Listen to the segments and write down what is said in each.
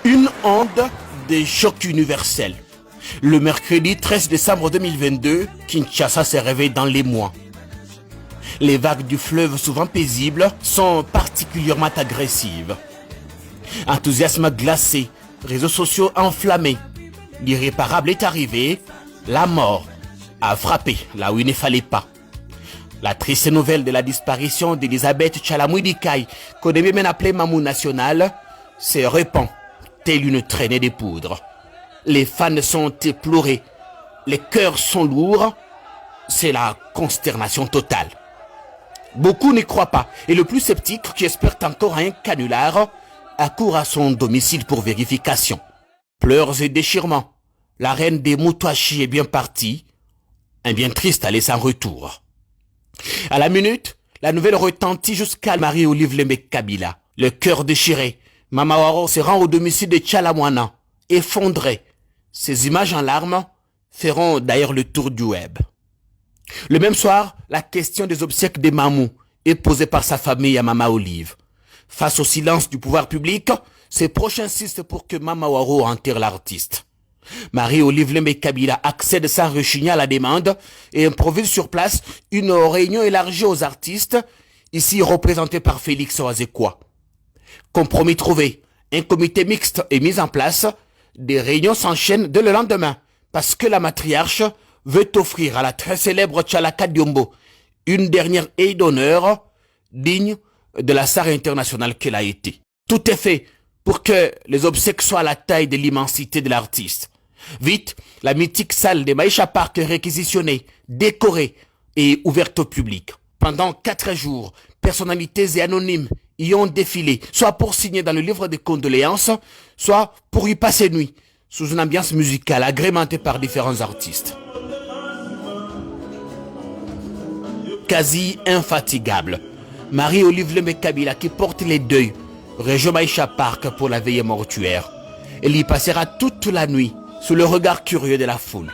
Une onde de choc universel. Le mercredi 13 décembre 2022, Kinshasa s'est réveillée dans l'émoi. Les vagues du fleuve, souvent paisibles, sont particulièrement agressives. Enthousiasme glacé, réseaux sociaux enflammés. L'irréparable est arrivé, la mort a frappé là où il ne fallait pas. La triste nouvelle de la disparition d'Elisabeth Tchalamouidikai, qu'on aimait même appeler Mamou National, se répand telle une traînée de poudre. Les fans sont éplorés, les cœurs sont lourds, c'est la consternation totale. Beaucoup n'y croient pas et le plus sceptique, qui espère encore un canular, accourt à son domicile pour vérification. Pleurs et déchirements, la reine des Moutouachi est bien partie, un bien triste aller sans retour. À la minute, la nouvelle retentit jusqu'à Marie-Olive Lembe Kabila. Le cœur déchiré, Mama Waro se rend au domicile de Tchalamouana, effondré. Ces images en larmes feront d'ailleurs le tour du web. Le même soir, la question des obsèques de Mamou est posée par sa famille à Mama Olive. Face au silence du pouvoir public, ses proches insistent pour que Mama Waro enterre l'artiste. Marie-Olive Lembe Kabila accède sans rechigner à la demande et improvise sur place une réunion élargie aux artistes, ici représentée par Félix Oazekwa. Compromis trouvé, un comité mixte est mis en place, des réunions s'enchaînent dès le lendemain parce que la matriarche veut offrir à la très célèbre Tchalaka Diombo une dernière aide d'honneur digne de la star internationale qu'elle a été. Tout est fait pour que les obsèques soient à la taille de l'immensité de l'artiste. Vite, la mythique salle de Maïcha Park est réquisitionnée, décorée et ouverte au public. Pendant 4 jours, personnalités et anonymes y ont défilé, soit pour signer dans le livre de condoléances, soit pour y passer nuit, sous une ambiance musicale agrémentée par différents artistes. Quasi infatigable, Marie-Olive Lembe Kabila, qui porte les deuils, rejoint Maïcha Park pour la veillée mortuaire. Elle y passera toute la nuit, sous le regard curieux de la foule.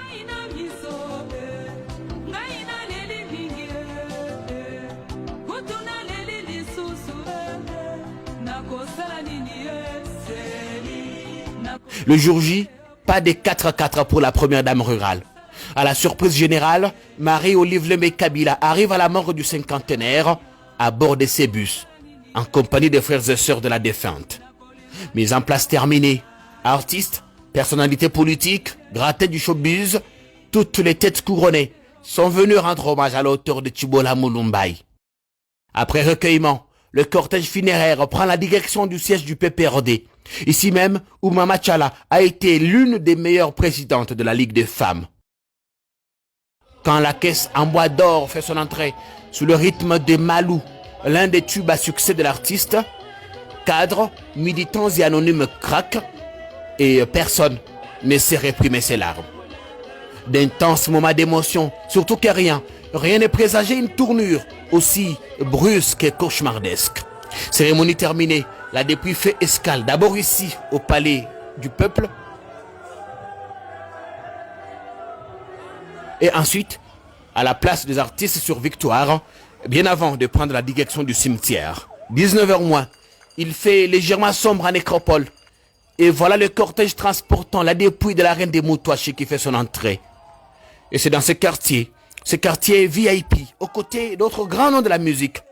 Le jour J, pas de 4-4 pour la première dame rurale. À la surprise générale, Marie-Olive Lembe Kabila arrive à la mort du cinquantenaire à bord de ses bus, en compagnie des frères et sœurs de la défunte. Mise en place terminée, artistes, personnalités politiques, grattins du showbiz, toutes les têtes couronnées sont venues rendre hommage à l'auteur de Tibola Mulumbai. Après recueillement, le cortège funéraire prend la direction du siège du PPRD, ici même où Mama Tchala a été l'une des meilleures présidentes de la Ligue des femmes. Quand la caisse en bois d'or fait son entrée sous le rythme de Malou, l'un des tubes à succès de l'artiste, cadres, militants et anonymes craquent et personne ne sait réprimer ses larmes. D'intenses moments d'émotion, surtout que rien ne présageait une tournure aussi brusque et cauchemardesque. Cérémonie terminée, la dépouille fait escale, d'abord ici, au palais du peuple, et ensuite à la place des artistes sur Victoire, bien avant de prendre la direction du cimetière. 19h moins, il fait légèrement sombre en nécropole, et voilà le cortège transportant la dépouille de la reine des Moutouachi qui fait son entrée. Et c'est dans ce quartier VIP, aux côtés d'autres grands noms de la musique,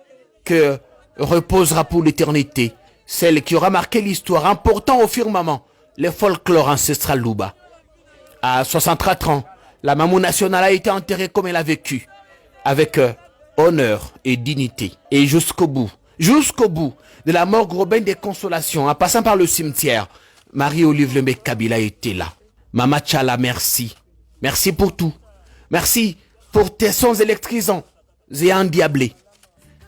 que reposera pour l'éternité celle qui aura marqué l'histoire, emportant au firmament le folklore ancestral Luba. À 63 ans, la Mamou National a été enterrée comme elle a vécu, avec honneur et dignité. Et jusqu'au bout de la morgue Robin des Consolations, en passant par le cimetière, Marie-Olive Lembe Kabila était là. Mama Tchala, merci. Merci pour tout. Merci pour tes sons électrisants et endiablés.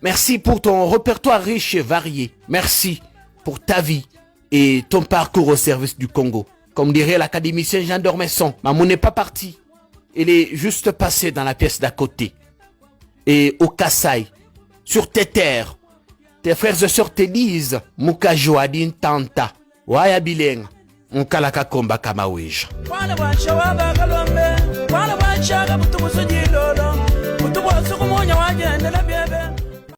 Merci pour ton répertoire riche et varié. Merci pour ta vie et ton parcours au service du Congo. Comme dirait l'académicien Jean Dormesson, Mamou n'est pas parti. Il est juste passé dans la pièce d'à côté. Et au Kassai, sur tes terres, tes frères et sœurs te disent Mukajo adin tanta, waya bileng, unkalaka komba kamawej.